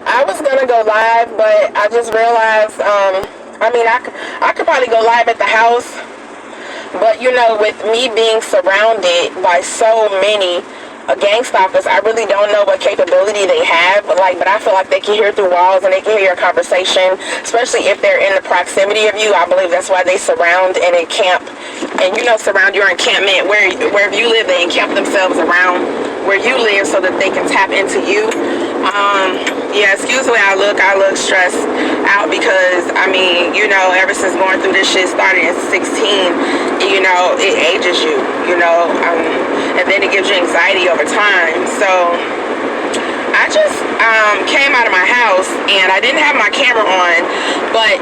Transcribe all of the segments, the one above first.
I was gonna go live, but I just realized, I could probably go live at the house, but with me being surrounded by so many gang stalkers, I really don't know what capability they have. But I feel like they can hear through walls and they can hear your conversation, especially if they're in the proximity of you. I believe that's why they surround and encamp, and surround your encampment wherever you live. They encamp themselves around where you live so that they can tap into you. Yeah, excuse the way I look stressed out because ever since going through this shit started at 16, it ages you, and then it gives you anxiety over time. So I just came out of my house and I didn't have my camera on, but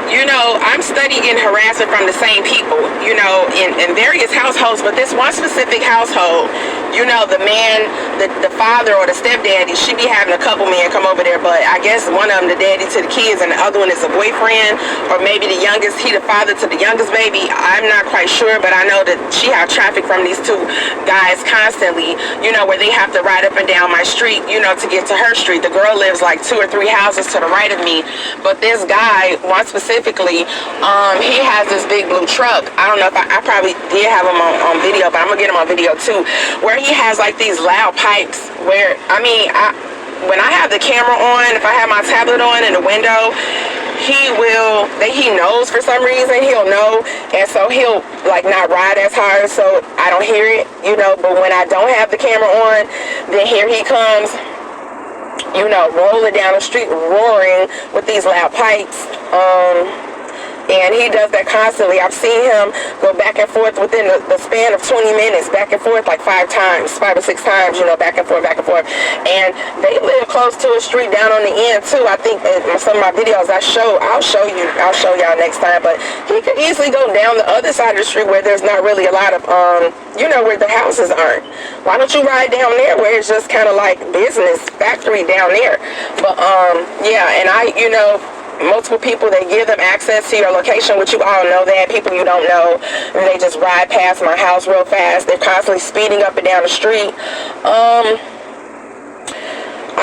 I'm studying harassment from the same people, in various households, but this one specific household, the man, the father or the stepdaddy, she be having a couple men come over there, but I guess one of them the daddy to the kids and the other one is a boyfriend, or maybe the youngest, he the father to the youngest baby. I'm not quite sure, but I know that she have traffic from these two guys constantly, where they have to ride up and down my street, to get to her street. The girl lives like 2 or 3 houses to the right of me, but this guy, one specifically, he has this big blue truck. I don't know if I probably did have him on video, but I'm gonna get him on video too, where he has like these loud pipes where, when I have the camera on, if I have my tablet on in the window, he knows for some reason, he'll know, and so he'll like not ride as hard so I don't hear it, but when I don't have the camera on, then here he comes, rolling down the street, roaring with these loud pipes. And he does that constantly. I've seen him go back and forth within the span of 20 minutes, back and forth like 5 or 6 times, back and forth. And they live close to a street down on the end too. I think in some of my videos I'll show y'all next time. But he could easily go down the other side of the street where there's not really a lot of, where the houses aren't. Why don't you ride down there where it's just kind of like business factory down there? But yeah, and multiple people, they give them access to your location, which you all know that. People you don't know, and they just ride past my house real fast. They're constantly speeding up and down the street. I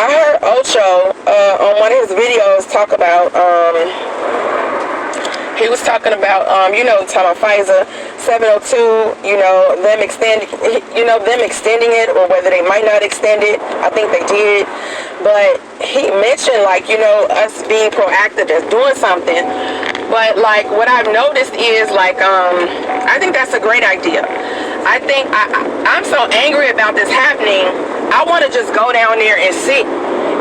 heard Ocho on one of his videos talk about, he was talking about, talking about FISA 702, them extending it, or whether they might not extend it. I think they did. But he mentioned, us being proactive, just doing something. But, what I've noticed is, I think that's a great idea. I think I'm so angry about this happening, I want to just go down there and sit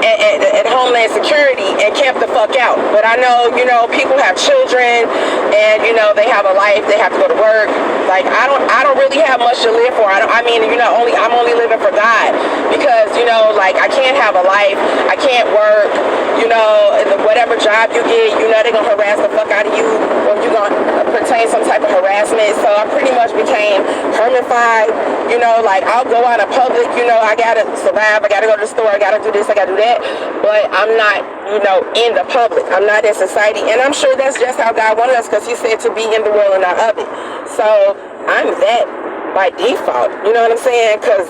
at Homeland Security and camp the fuck out. But I know, people have children and, they have a life, they have to go to work. I don't really have much to live for. I'm only living for God because, I can't have a life, I can't work, whatever job you get, they're going to harass the fuck out of you, or you're going to pertain some type of harassment. So I pretty much became hermitified, I'll go out in public, I got to survive, I got to go to the store, I got to do this, I got to do that, but I'm not, in the public, I'm not in society, and I'm sure that's just how God wanted us, because he said to be in the world and not of it. So I'm that by default, you know what I'm saying? Because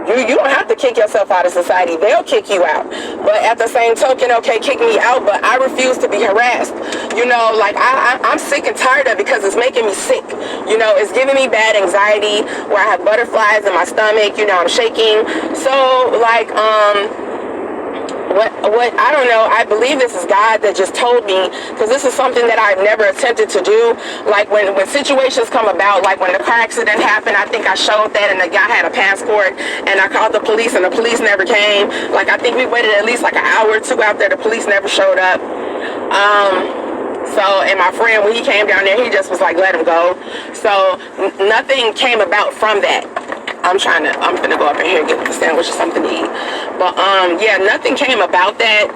you don't have to kick yourself out of society. They'll kick you out. But at the same token, okay, kick me out, but I refuse to be harassed. I'm sick and tired of it because it's making me sick. It's giving me bad anxiety where I have butterflies in my stomach, I'm shaking. So, what I don't know, I believe this is God that just told me, because this is something that I've never attempted to do. When situations come about, when the car accident happened, I think I showed that, and the guy had a passport, and I called the police, and the police never came. I think we waited at least an hour or 2 out there, the police never showed up. And my friend, when he came down there, he just was like, let him go. So nothing came about from that. I'm gonna go up in here and get a sandwich or something to eat. But yeah, nothing came about that.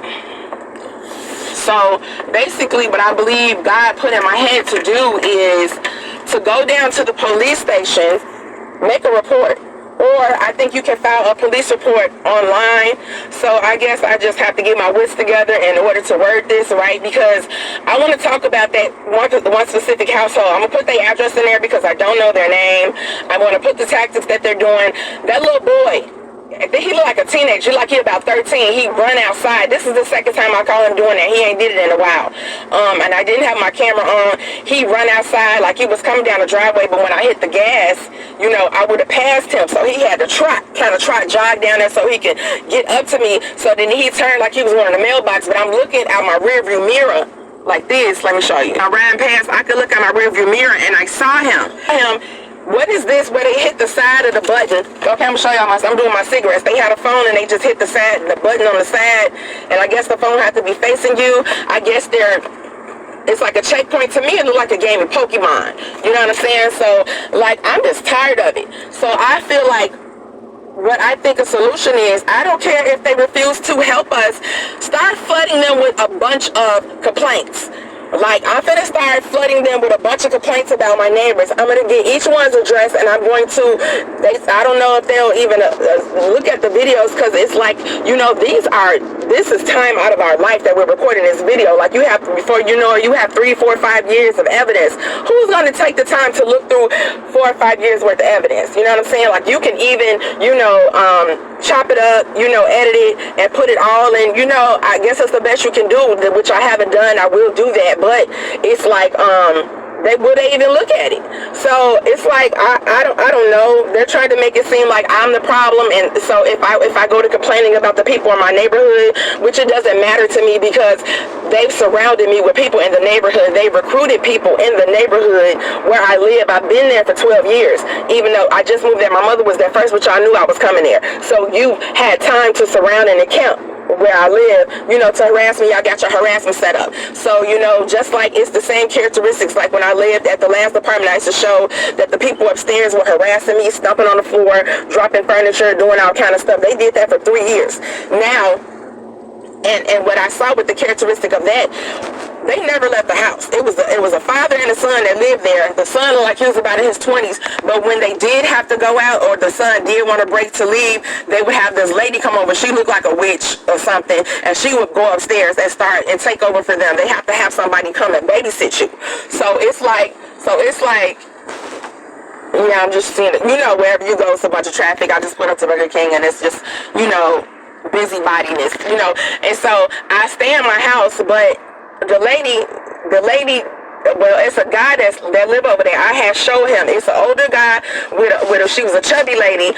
So basically what I believe God put in my head to do is to go down to the police station, make a report. Or I think you can file a police report online. So I guess I just have to get my wits together in order to word this right, because I want to talk about that one specific household. I'm going to put their address in there because I don't know their name. I want to put the tactics that they're doing. That little boy He looked like a teenager, like he about 13. He run outside. This is the second time I call him doing that. He ain't did it in a while. And I didn't have my camera on. He run outside like he was coming down the driveway, but when I hit the gas, you know, I would have passed him. So he had to jog down there so he could get up to me. So then he turned like he was going in the mailbox, but I'm looking out my rearview mirror like this. Let me show you. I ran past, I could look at my rearview mirror and I saw him. What is this where they hit the side of the button? Okay, I'm gonna show y'all I'm doing my cigarettes. They had a phone and they just hit the button on the side, and I guess the phone had to be facing you. I guess it's like a checkpoint. To me, it looked like a game of Pokemon. You know what I'm saying? So, like, I'm just tired of it. So I feel like what I think a solution is, I don't care if they refuse to help us, start flooding them with a bunch of complaints. Like, I'm finna start flooding them with a bunch of complaints about my neighbors. I'm gonna get each one's address, and I'm going to, I don't know if they'll even look at the videos, because it's like, you know, this is time out of our life that we're recording this video. Like, you have, before you know it, you have 3, 4, 5 years of evidence. Who's gonna take the time to look through 4 or 5 years worth of evidence? You know what I'm saying? Like, you can even, you know, chop it up, you know, edit it, and put it all in, you know, I guess that's the best you can do, which I haven't done. I will do that. But it's like, would they even look at it? So it's like, I don't know. They're trying to make it seem like I'm the problem, and so if I go to complaining about the people in my neighborhood, which it doesn't matter to me, because they've surrounded me with people in the neighborhood. They recruited people in the neighborhood where I live. I've been there for 12 years, even though I just moved there. My mother was there first, which I knew I was coming there. So you had time to surround and account where I live, you know, to harass me. I got your harassment set up. So, you know, just like it's the same characteristics. Like when I lived at the last apartment, I used to show that the people upstairs were harassing me, stomping on the floor, dropping furniture, doing all kind of stuff. They did that for 3 years. Now, and what I saw with the characteristic of that, they never left the house. It was a father and a son that lived there. The son looked like he was about in his 20s, but when they did have to go out, or the son did want to break to leave, they would have this lady come over. She looked like a witch or something, and she would go upstairs and start and take over for them. They have to have somebody come and babysit you. So it's like, yeah, I'm just seeing it. You know, wherever you go, it's a bunch of traffic. I just put up to Burger King, and it's just, you know, busybodiness, you know. And so I stay in my house, but the lady, well, it's a guy that live over there. I had showed him. It's an older guy she was a chubby lady